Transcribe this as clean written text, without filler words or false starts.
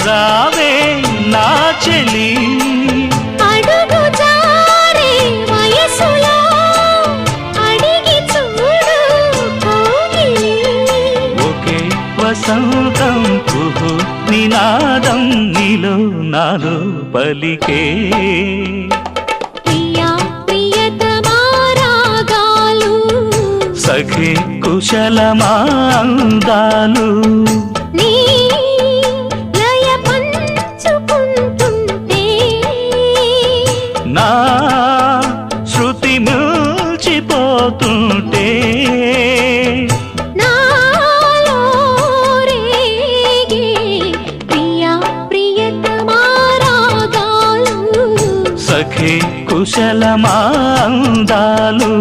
రావే నా చెలి అడుగు జారే వయసులో అడిగి చూడు కౌగిలి ఒకే వసంతం కుహు నినాదం నీలో నాలో పలికే ప్రియా ప్రియతమా రాగాలు సఖి కుశలమా అందాలు నీ లయ పంచుకుంటుంటే నా శృతి మిల్చిపోతుంటే నాలో రేగే ప్రియా ప్రియతమా రాగాలు సఖి కుశలమా అందాలు